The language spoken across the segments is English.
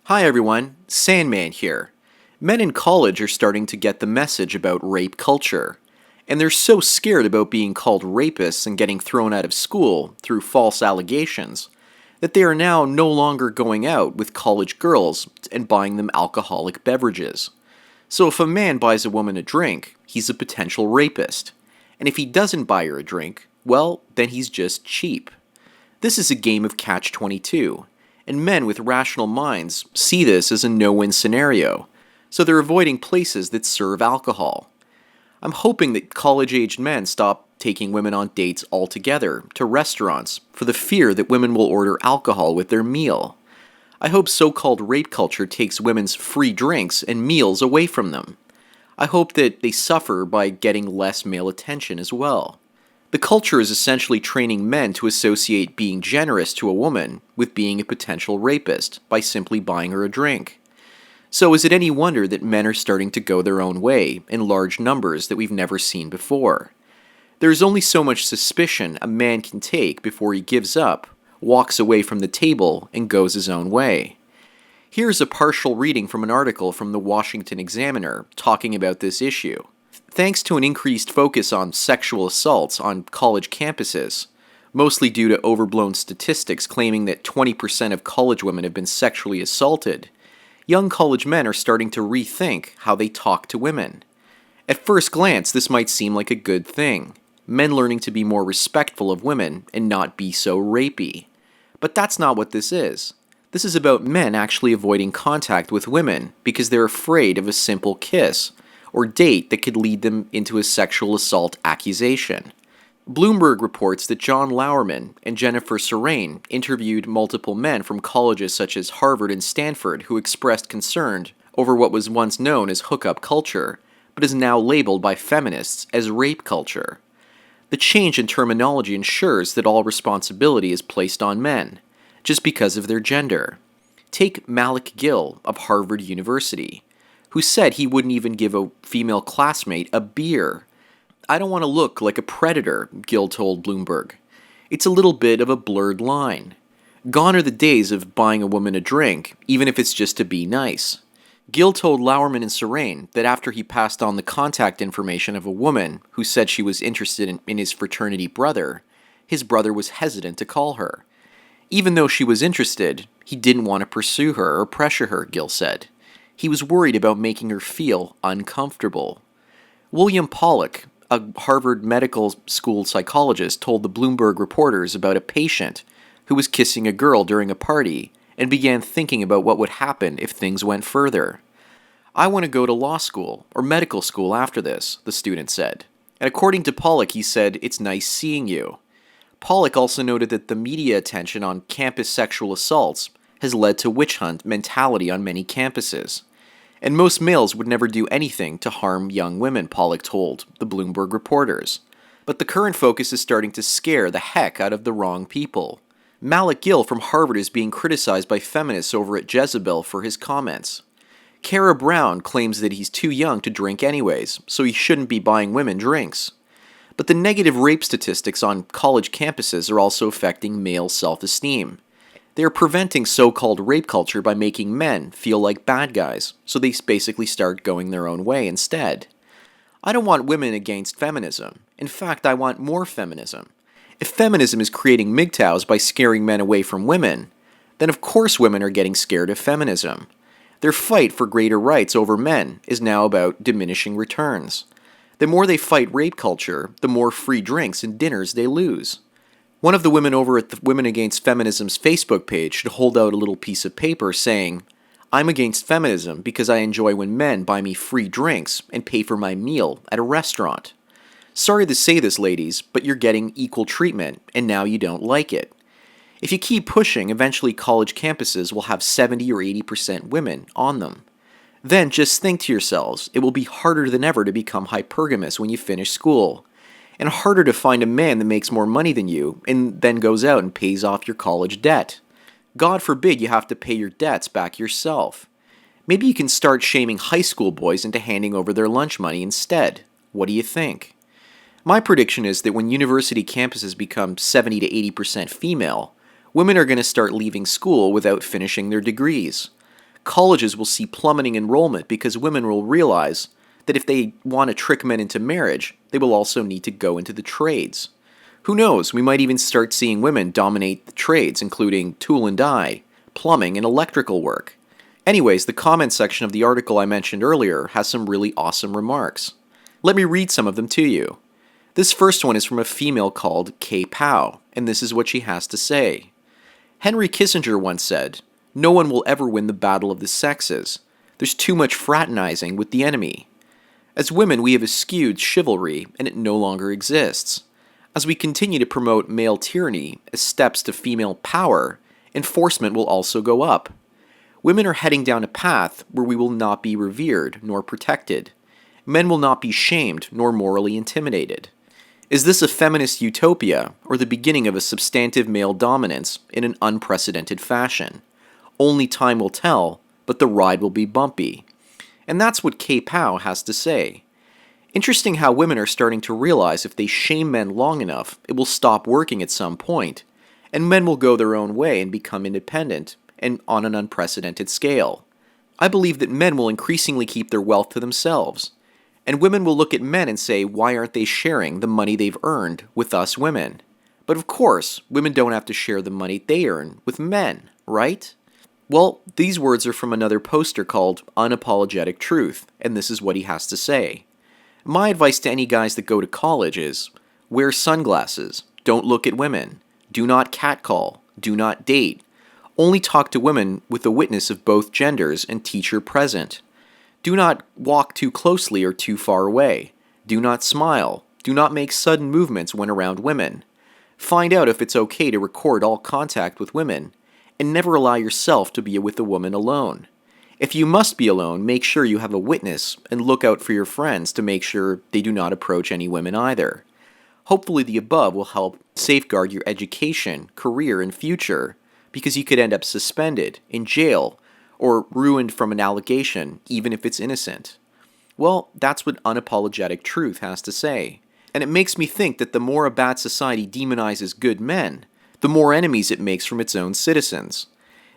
Hi everyone, Sandman here. Men in college are starting to get the message about rape culture, and they're so scared about being called rapists and getting thrown out of school through false allegations that they are now no longer going out with college girls and buying them alcoholic beverages. So if a man buys a woman a drink, he's a potential rapist. And if he doesn't buy her a drink, well, then he's just cheap. This is a game of catch-22. And men with rational minds see this as a no-win scenario, so they're avoiding places that serve alcohol. I'm hoping that college-aged men stop taking women on dates altogether to restaurants for the fear that women will order alcohol with their meal. I hope so-called rape culture takes women's free drinks and meals away from them. I hope that they suffer by getting less male attention as well. The culture is essentially training men to associate being generous to a woman with being a potential rapist by simply buying her a drink. So is it any wonder that men are starting to go their own way in large numbers that we've never seen before? There is only so much suspicion a man can take before he gives up, walks away from the table, and goes his own way. Here's a partial reading from an article from the Washington Examiner talking about this issue. Thanks to an increased focus on sexual assaults on college campuses, mostly due to overblown statistics claiming that 20% of college women have been sexually assaulted, young college men are starting to rethink how they talk to women. At first glance, this might seem like a good thing, men learning to be more respectful of women and not be so rapey. But that's not what this is. This is about men actually avoiding contact with women because they're afraid of a simple kiss or date that could lead them into a sexual assault accusation. Bloomberg reports that John Lauerman and Jennifer Surane interviewed multiple men from colleges such as Harvard and Stanford who expressed concern over what was once known as hookup culture, but is now labeled by feminists as rape culture. The change in terminology ensures that all responsibility is placed on men, just because of their gender. Take Malik Gill of Harvard University, who said he wouldn't even give a female classmate a beer. "I don't want to look like a predator," Gill told Bloomberg. "It's a little bit of a blurred line. Gone are the days of buying a woman a drink, even if it's just to be nice." Gill told Lauerman and Surane that after he passed on the contact information of a woman who said she was interested in his fraternity brother, his brother was hesitant to call her. Even though she was interested, he didn't want to pursue her or pressure her, Gill said. He was worried about making her feel uncomfortable. William Pollack, a Harvard Medical School psychologist, told the Bloomberg reporters about a patient who was kissing a girl during a party and began thinking about what would happen if things went further. "I want to go to law school or medical school after this," the student said. And according to Pollack, he said, "It's nice seeing you." Pollack also noted that the media attention on campus sexual assaults has led to witch hunt mentality on many campuses. And most males would never do anything to harm young women, Pollack told the Bloomberg reporters. But the current focus is starting to scare the heck out of the wrong people. Malik Gill from Harvard is being criticized by feminists over at Jezebel for his comments. Kara Brown claims that he's too young to drink anyways, so he shouldn't be buying women drinks. But the negative rape statistics on college campuses are also affecting male self-esteem. They are preventing so-called rape culture by making men feel like bad guys, so they basically start going their own way instead. I don't want women against feminism. In fact, I want more feminism. If feminism is creating MGTOWs by scaring men away from women, then of course women are getting scared of feminism. Their fight for greater rights over men is now about diminishing returns. The more they fight rape culture, the more free drinks and dinners they lose. One of the women over at the Women Against Feminism's Facebook page should hold out a little piece of paper saying, "I'm against feminism because I enjoy when men buy me free drinks and pay for my meal at a restaurant." Sorry to say this, ladies, but you're getting equal treatment, and now you don't like it. If you keep pushing, eventually college campuses will have 70 or 80% women on them. Then just think to yourselves, it will be harder than ever to become hypergamous when you finish school, and harder to find a man that makes more money than you and then goes out and pays off your college debt. God forbid you have to pay your debts back yourself. Maybe you can start shaming high school boys into handing over their lunch money instead. What do you think? My prediction is that when university campuses become 70 to 80% female, women are going to start leaving school without finishing their degrees. Colleges will see plummeting enrollment because women will realize that if they want to trick men into marriage, they will also need to go into the trades. Who knows, we might even start seeing women dominate the trades, including tool and die, plumbing, and electrical work. Anyways, the comment section of the article I mentioned earlier has some really awesome remarks. Let me read some of them to you. This first one is from a female called MGTOW, and this is what she has to say. Henry Kissinger once said, "No one will ever win the battle of the sexes. There's too much fraternizing with the enemy. As women, we have eschewed chivalry, and it no longer exists. As we continue to promote male tyranny as steps to female power, enforcement will also go up. Women are heading down a path where we will not be revered nor protected. Men will not be shamed nor morally intimidated. Is this a feminist utopia or the beginning of a substantive male dominance in an unprecedented fashion? Only time will tell, but the ride will be bumpy." And that's what MGTOW has to say. Interesting how women are starting to realize if they shame men long enough, it will stop working at some point, and men will go their own way and become independent, and on an unprecedented scale. I believe that men will increasingly keep their wealth to themselves, and women will look at men and say, why aren't they sharing the money they've earned with us women? But of course, women don't have to share the money they earn with men, right? Well, these words are from another poster called Unapologetic Truth, and this is what he has to say. My advice to any guys that go to college is, wear sunglasses, don't look at women, do not catcall, do not date, only talk to women with a witness of both genders and teacher present. Do not walk too closely or too far away, do not smile, do not make sudden movements when around women. Find out if it's okay to record all contact with women, and never allow yourself to be with a woman alone. If you must be alone, make sure you have a witness and look out for your friends to make sure they do not approach any women either. Hopefully the above will help safeguard your education, career, and future, because you could end up suspended, in jail, or ruined from an allegation, even if it's innocent. Well, that's what Unapologetic Truth has to say. And it makes me think that the more a bad society demonizes good men, the more enemies it makes from its own citizens.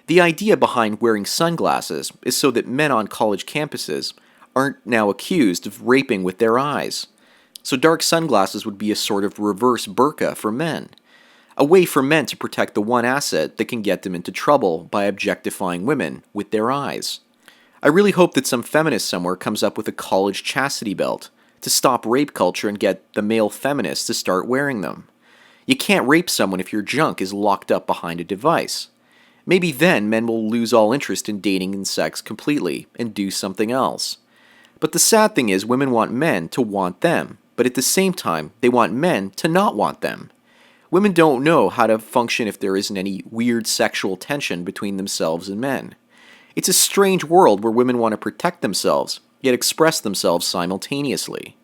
The idea behind wearing sunglasses is so that men on college campuses aren't now accused of raping with their eyes. So dark sunglasses would be a sort of reverse burqa for men. A way for men to protect the one asset that can get them into trouble by objectifying women with their eyes. I really hope that some feminist somewhere comes up with a college chastity belt to stop rape culture and get the male feminists to start wearing them. You can't rape someone if your junk is locked up behind a device. Maybe then men will lose all interest in dating and sex completely and do something else. But the sad thing is women want men to want them, but at the same time, they want men to not want them. Women don't know how to function if there isn't any weird sexual tension between themselves and men. It's a strange world where women want to protect themselves, yet express themselves simultaneously.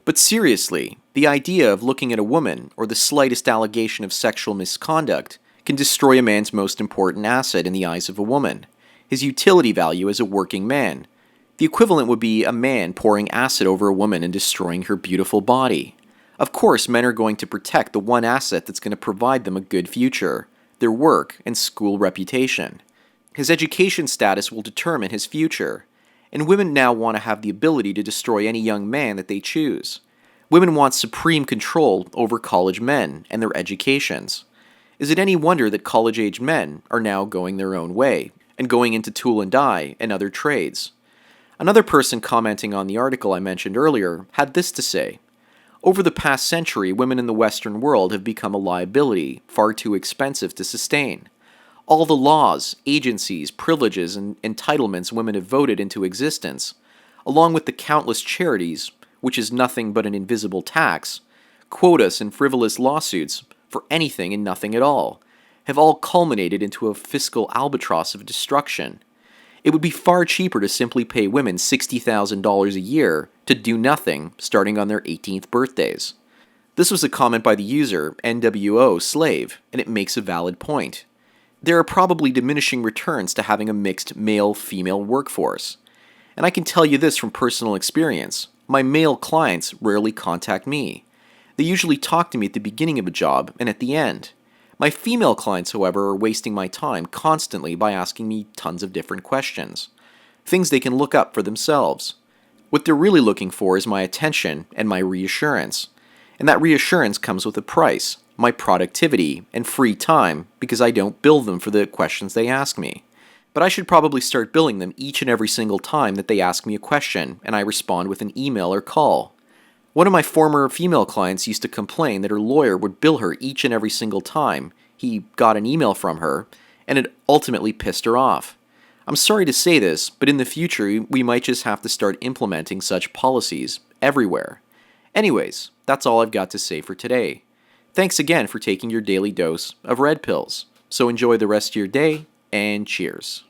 But seriously, the idea of looking at a woman or the slightest allegation of sexual misconduct can destroy a man's most important asset in the eyes of a woman, his utility value as a working man. The equivalent would be a man pouring acid over a woman and destroying her beautiful body. Of course, men are going to protect the one asset that's going to provide them a good future, their work and school reputation. His education status will determine his future, and women now want to have the ability to destroy any young man that they choose. Women want supreme control over college men and their educations. Is it any wonder that college-age men are now going their own way, and going into tool and die and other trades? Another person commenting on the article I mentioned earlier had this to say: over the past century, women in the Western world have become a liability far too expensive to sustain. All the laws, agencies, privileges, and entitlements women have voted into existence, along with the countless charities, which is nothing but an invisible tax, quotas and frivolous lawsuits for anything and nothing at all, have all culminated into a fiscal albatross of destruction. It would be far cheaper to simply pay women $60,000 a year to do nothing starting on their 18th birthdays. This was a comment by the user NWO Slave, and it makes a valid point. There are probably diminishing returns to having a mixed male-female workforce. And I can tell you this from personal experience. My male clients rarely contact me. They usually talk to me at the beginning of a job and at the end. My female clients, however, are wasting my time constantly by asking me tons of different questions. Things they can look up for themselves. What they're really looking for is my attention and my reassurance. And that reassurance comes with a price, my productivity and free time, because I don't bill them for the questions they ask me. But I should probably start billing them each and every single time that they ask me a question and I respond with an email or call. One of my former female clients used to complain that her lawyer would bill her each and every single time he got an email from her, and it ultimately pissed her off. I'm sorry to say this, but in the future we might just have to start implementing such policies everywhere. Anyways, that's all I've got to say for today. Thanks again for taking your daily dose of red pills. So enjoy the rest of your day, and cheers.